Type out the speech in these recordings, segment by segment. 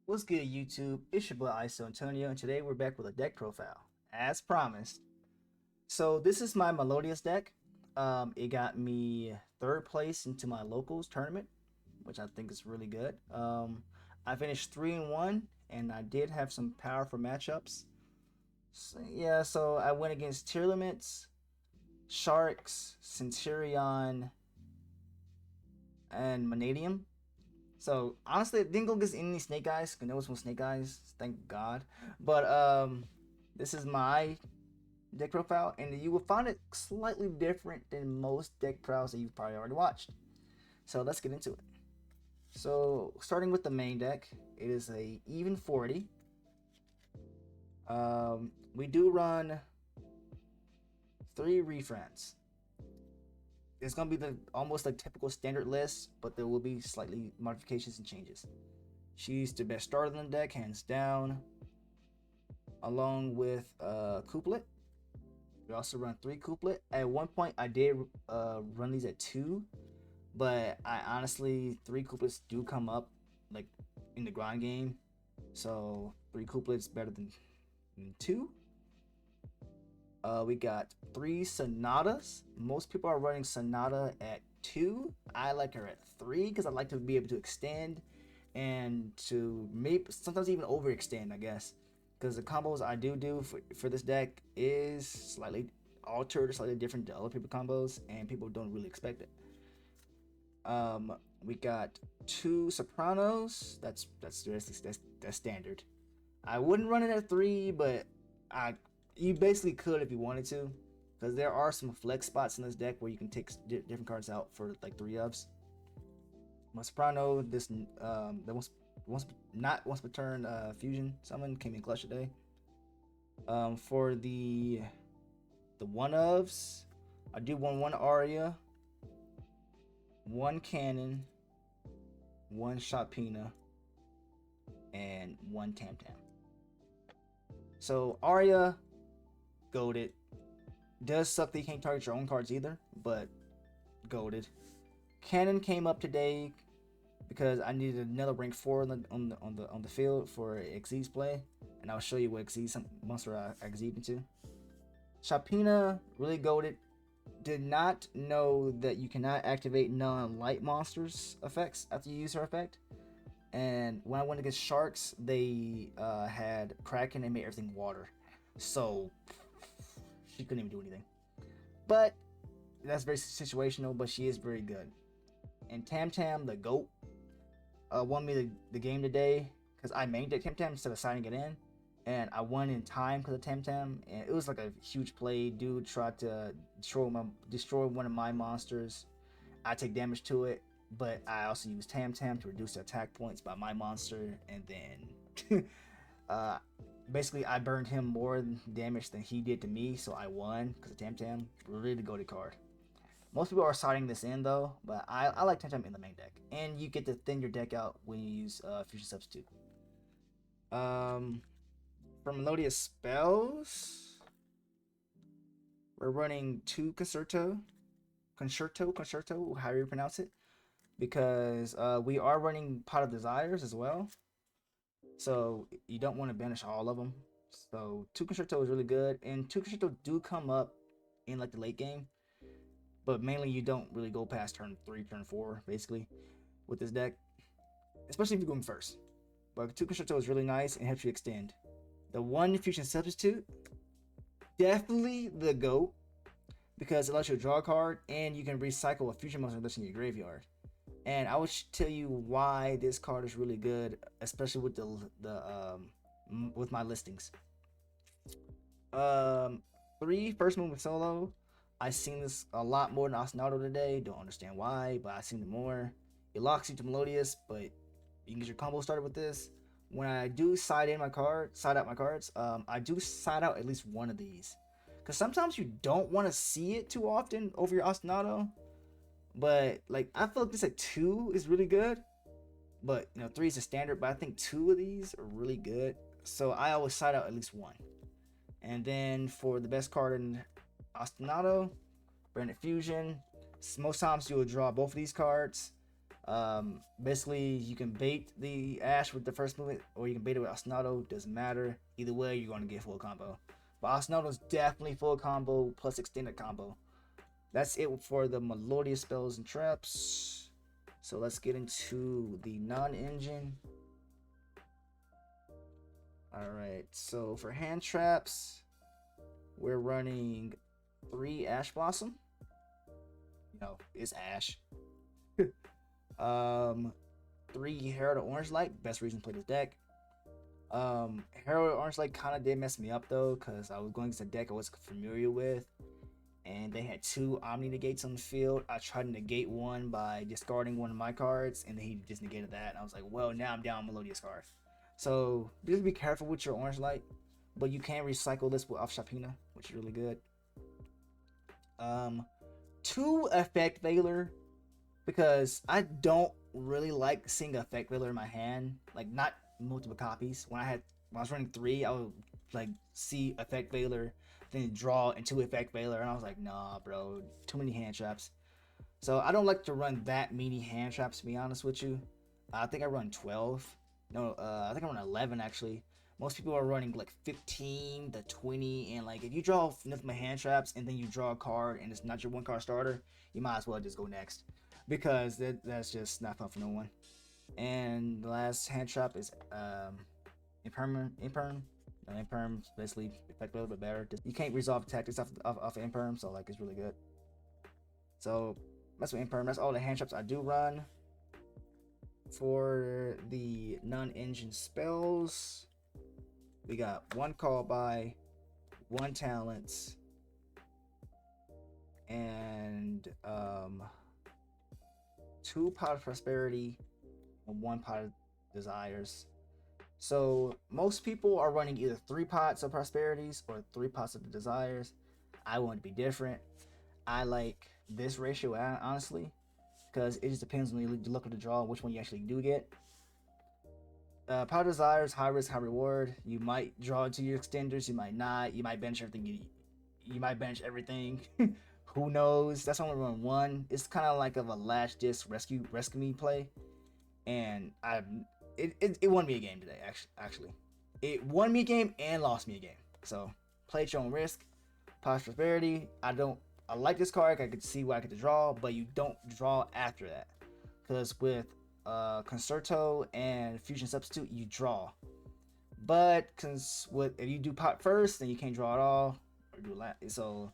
What's good, YouTube? It's your boy ISO Antonio, and today we're back with a deck profile, as promised. So this is my Melodious deck. It got me third place into my locals tournament, which I think is really good. I finished 3-1, and I did have some powerful matchups. So I went against Tier Limits, Sharks, Centurion, and Manadium. So honestly, it didn't go against any snake eyes. Cause there was some snake eyes, thank God. But this is my deck profile, and you will find it slightly different than most deck profiles that you've probably already watched. So let's get into it. So starting with the main deck, it is a even 40. We do run 3 refriends. It's gonna be the almost like typical standard list, but there will be slightly modifications and changes. She's the best starter in the deck, hands down, along with Couplet. We also run 3 Couplet. At one point, I did run these at 2, but I honestly 3 Couplets do come up like in the grind game, so 3 Couplets better than 2. We got 3 Sonatas. Most people are running Sonata at 2. I like her at 3 because I like to be able to extend and to maybe sometimes even overextend, I guess. Because the combos I do for this deck is slightly altered, slightly different to other people combos, and people don't really expect it. We got 2 Sopranos. That's standard. I wouldn't run it at 3, but you basically could if you wanted to, because there are some flex spots in this deck where you can take different cards out for like 3 ofs. My Soprano, this that once per turn fusion summon came in clutch today. For the 1 ofs, I do one Aria, 1 Cannon, 1 Shopina, and 1 Tam. So Aria, goaded. Does suck that you can't target your own cards either, but goaded. Cannon came up today because I needed another rank 4 on the field for Xyz play, and I'll show you what Xyz monster I Xyzed into. Shopina, really goaded. Did not know that you cannot activate non-light monsters effects after you use her effect. And when I went against Sharks, they had Kraken and made everything water, so she couldn't even do anything. But that's very situational, but she is very good. And Tam, the GOAT, won me the game today because I mained it Tam instead of signing it in. And I won in time because of Tam. And it was like a huge play. Dude tried to destroy one of my monsters. I take damage to it, but I also use Tam to reduce the attack points by my monster. And then basically I burned him more damage than he did to me, so I won because of Tam. Really goated card. Most people are siding this in though, but I like Tam in the main deck, and you get to thin your deck out when you use Fusion Substitute. Um, for Melodious spells, we're running 2 Concerto, however you pronounce it, because we are running Pot of Desires as well. So you don't want to banish all of them. So 2 Concerto is really good, and 2 Concerto do come up in like the late game, but mainly you don't really go past turn 3, turn 4, basically, with this deck, especially if you're going first. But 2 Concerto is really nice and helps you extend. The 1 Fusion Substitute, definitely the GOAT, because it allows you to draw a card and you can recycle a fusion monster that's in your graveyard. And I will tell you why this card is really good, especially with with my listings. Um, 3 first move with solo. I seen this a lot more than Ostinato today. Don't understand why, but I seen it more. It locks you to Melodious, but you can get your combo started with this. When I do side out my cards, I do side out at least one of these, because sometimes you don't want to see it too often over your Ostinato. But like I feel like this at 2 is really good, but 3 is a standard. But I think 2 of these are really good, so I always side out at least one. And then for the best card in Ostinato, Branded Fusion. Most times you will draw both of these cards. Basically, you can bait the Ash with the first movement, or you can bait it with Ostinato. Doesn't matter. Either way, you're going to get full combo. But Ostinato's definitely full combo plus extended combo. That's it for the Melodious spells and traps. So let's get into the non-engine. Alright, so for hand traps, we're running 3 Ash Blossom. You know, it's Ash. 3 Herald of Orange Light, best reason to play this deck. Herald of Orange Light kind of did mess me up though, because I was going against a deck I wasn't familiar with, and they had 2 Omni Negates on the field. I tried to negate one by discarding one of my cards, and then he just negated that, and I was like, well, now I'm down Melodious card. So just be careful with your Orange Light, but you can recycle this with off Shapina, which is really good. 2 Effect Veiler, because I don't really like seeing Effect Veiler in my hand, like not multiple copies. When I was running 3, I would like see Effect Veiler, then draw into Effect Veiler, and I was like, nah, bro, too many hand traps. So I don't like to run that many hand traps, to be honest with you. I think I run 12. No, I think I run 11 actually. Most people are running like 15 to 20, and like if you draw enough of hand traps and then you draw a card and it's not your 1 card starter, you might as well just go next, because that's just not fun for no one. And the last hand trap is Imperm. No, Imperm basically effective a little bit better. You can't resolve tactics off Imperm, so like it's really good. So that's what Imperm. That's all the hand traps I do run. For the non-engine spells, we got 1 Call By, 1 Talents, and 2 Pot of Prosperity, and 1 Pot of Desires. So most people are running either 3 pots of Prosperities or 3 pots of the Desires. I want to be different. I like this ratio, honestly, because it just depends on the luck of the draw, which one you actually do get. Power Desires, high risk, high reward. You might draw into your extenders, you might not. You might bench everything. You might bench everything. Who knows? That's only run 1. It's kind of like of a last disc rescue me play, and it won me a game today. Actually, it won me a game and lost me a game. So play at your own risk. Power Prosperity. I like this card. I could see what I could draw, but you don't draw after that, because with Concerto and Fusion Substitute, you draw. But if you do pot first, then you can't draw at all, or do last. So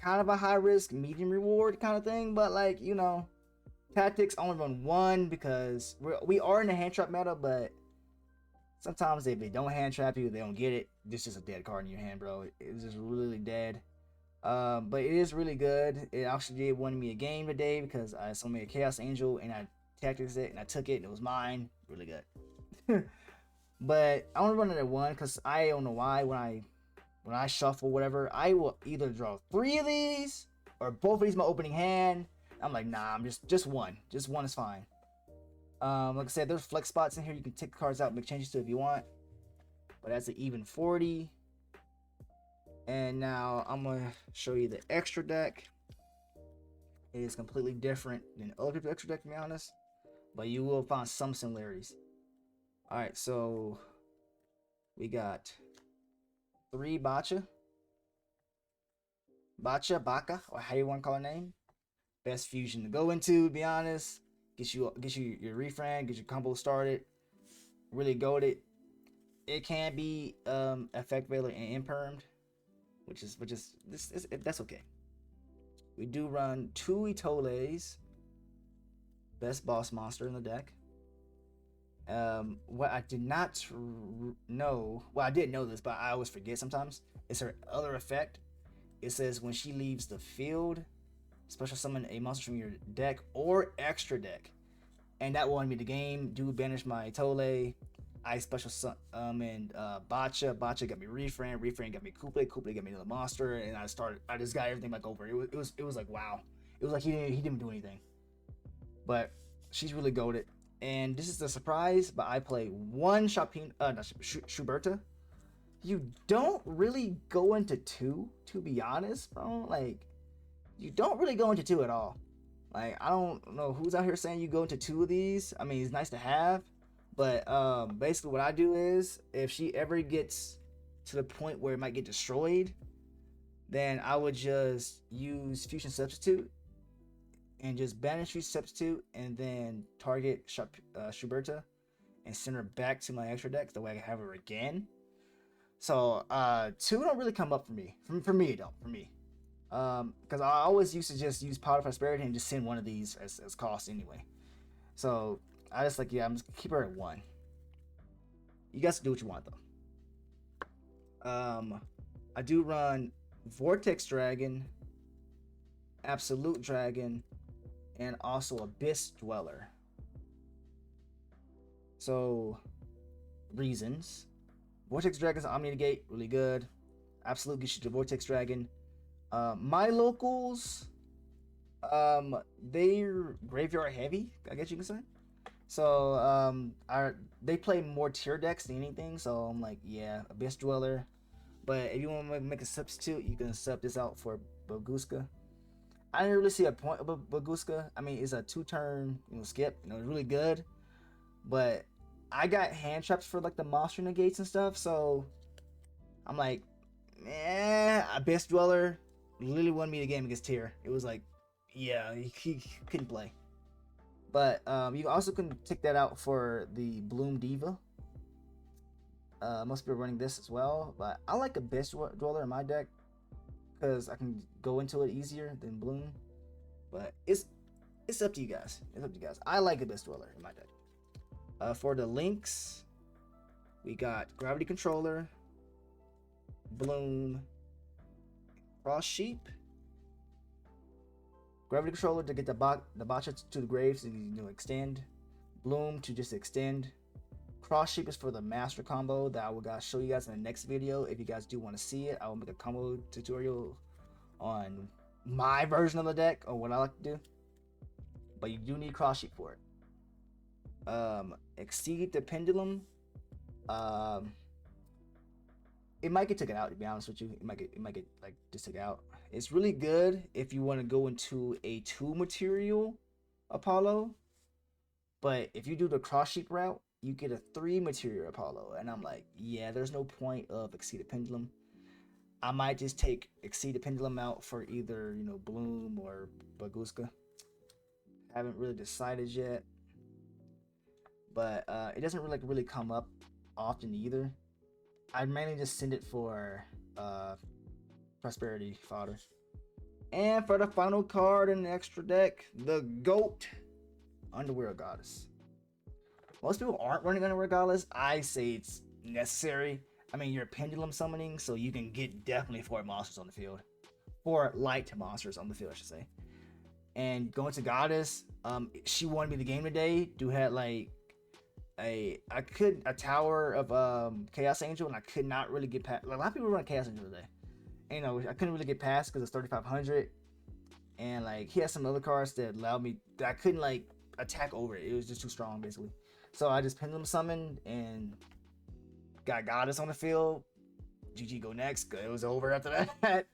kind of a high risk, medium reward kind of thing. But like, you know, tactics only run 1 because we are in the hand trap meta, but sometimes if they don't hand trap you, they don't get it. This is a dead card in your hand, bro. It's just really dead. But it is really good. It actually did win me a game today because I saw me a Chaos Angel and I tactics it and I took it and it was mine. Really good. But I want to run it at 1 because I don't know why when I shuffle whatever, I will either draw 3 of these or both of these my opening hand. I'm like, nah, I'm just 1. Just 1 is fine. Like I said, there's flex spots in here. You can take the cards out and make changes to if you want. But that's an even 40. And now I'm going to show you the extra deck. It is completely different than other people's extra deck, to be honest, but you will find some similarities. Alright, so we got 3 Baka, or how you want to call her name. Best fusion to go into, to be honest. Get you your reframe, get your combo started. Really goated. It can be effect veiler and impermed, which is that's okay. We do run 2 Itoles, best boss monster in the deck. What I did not know, well, I did know this, but I always forget sometimes, is her other effect. It says when she leaves the field, special summon a monster from your deck or extra deck, and that won me the game. Do banish my Itole. I special summoned Bacha. Bacha got me Reframe. Reframe got me Couple. Couple got me another monster, and I just got everything back over. It was like, wow. It was like he didn't do anything. But she's really goated. And this is a surprise, but I play 1 Schuberta. You don't really go into 2, to be honest, bro. Like, you don't really go into 2 at all. Like, I don't know who's out here saying you go into two of these. I mean, it's nice to have, but basically what I do is if she ever gets to the point where it might get destroyed, then I would just use Fusion Substitute and just banish Fusion Substitute and then target Shuberta and send her back to my extra deck. The way I can have her again. So two don't really come up for me. For me, it don't. For me. Because I always used to just use Pot of Prosperity and just send one of these as cost anyway. So I just like, yeah, I'm just keep her at one. You guys can do what you want though. I do run Vortex Dragon, Absolute Dragon, and also Abyss Dweller. So reasons. Vortex Dragon's Omni Negate, really good. Absolute gets you to Vortex Dragon. My locals, they're graveyard heavy, I guess you can say. So they play more tier decks than anything. So I'm like, yeah, Abyss Dweller. But if you want to make a substitute, you can sub this out for Baguska. I didn't really see a point of Baguska. I mean, it's a 2-turn, skip. It's really good. But I got hand traps for like the monster negates and stuff. So I'm like, Abyss Dweller literally won me the game against Tier. It was like, yeah, he couldn't play. But you also can take that out for the Bloom Diva. Most people are running this as well, but I like Abyss Dweller in my deck because I can go into it easier than Bloom. But it's up to you guys. It's up to you guys. I like Abyss Dweller in my deck. For the links, we got Gravity Controller, Bloom, Cross Sheep, Gravity Controller to get the Botcha to the grave so you extend, Bloom to just extend. Cross Sheep is for the master combo that I will show you guys in the next video. If you guys do want to see it, I will make a combo tutorial on my version of the deck or what I like to do. But you do need Cross Sheep for it. Exceed the Pendulum. It might get taken out, to be honest with you. It might get like just taken out. It's really good if you want to go into a 2 material Apollo. But if you do the Cross Sheep route, you get a 3 material Apollo. And I'm like, yeah, there's no point of Exceed the Pendulum. I might just take Exceed the Pendulum out for either, Bloom or Baguska. Haven't really decided yet. But it doesn't really come up often either. I mainly just send it for prosperity fodder. And for the final card in the extra deck, the GOAT, Underwear Goddess. Most people aren't running Underwear Goddess. I say it's necessary. I mean, you're pendulum summoning, so you can get definitely 4 monsters on the field. 4 light monsters on the field, I should say. And going to Goddess, she won me the game today. Had like a tower of Chaos Angel, and I could not really get past. Like, a lot of people run Chaos Angel today. And, I couldn't really get past because it's 3,500. And like he has some other cards that allowed me that I couldn't like attack over it. It was just too strong, basically. So I just pendulum summoned and got Goddess on the field. GG go next. It was over after that.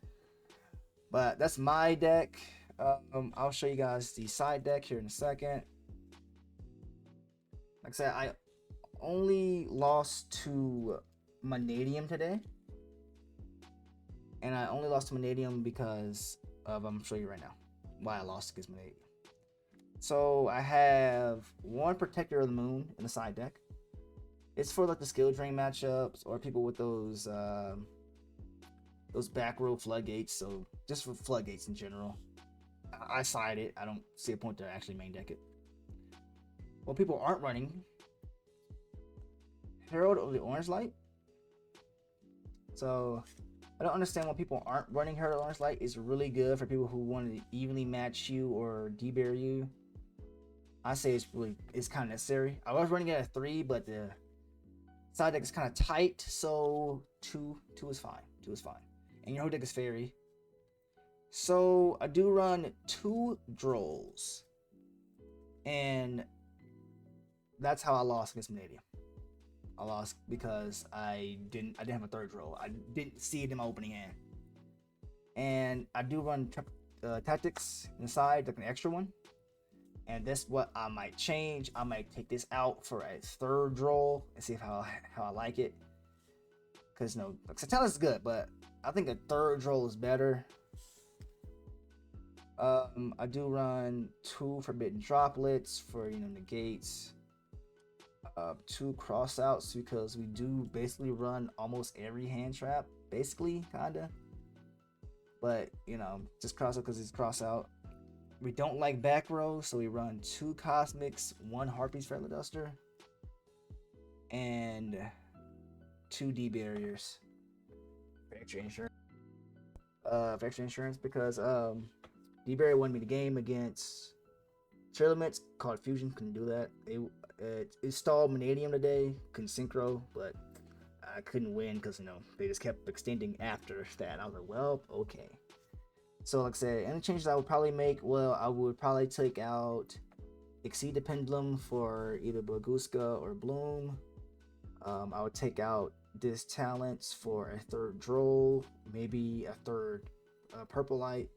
But that's my deck. I'll show you guys the side deck here in a second. Like I said, I only lost to Vanadium today. And I only lost to Vanadium because of, I'm showing you right now why I lost against Vanadium. So I have 1 Protector of the Moon in the side deck. It's for like the skill drain matchups or people with those back row floodgates. So just for floodgates in general. I side it. I don't see a point to actually main deck it. Well, people aren't running Herald of the Orange Light. So I don't understand why people aren't running Herald of the Orange Light. It's really good for people who want to evenly match you or debear you. I say it's kind of necessary. I was running it at 3, but the side deck is kind of tight, so 2 is fine. 2 is fine. And your whole deck is fairy. So I do run 2 Drolls. And that's how I lost against Vanadium. I lost because I didn't have a 3rd Droll. I didn't see it in my opening hand. And I do run tactics inside, like an extra one. And that's what I might change. I might take this out for a third roll and see how I like it. Because no, Satella is good, but I think a third roll is better. I do run 2 forbidden droplets for negates. 2 crossouts because we do basically run almost every hand trap, basically, kinda. But just cross out because it's cross out. We don't like back row, so we run 2 cosmics, 1 harpies for duster, and 2 D barriers for extra insurance. For extra insurance because D barrier won me the game against Trillimits called Fusion. Couldn't do that. It stalled Vanadium today. Couldn't synchro, but I couldn't win because they just kept extending after that. I was like, well, okay. So like I said, any changes I would probably make, well, I would probably take out Exceed the Pendulum for either Blaguska or Bloom. I would take out this talents for a third Droll, maybe a third Purple Light.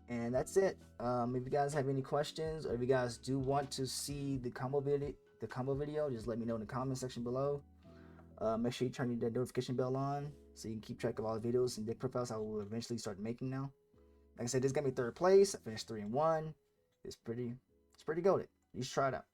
And that's it. If you guys have any questions, or if you guys do want to see the combo video, just let me know in the comment section below. Make sure you turn your notification bell on so you can keep track of all the videos and deck profiles I will eventually start making now. Like I said, this got me 3rd place. I finished 3-1. It's pretty goated. You should try it out.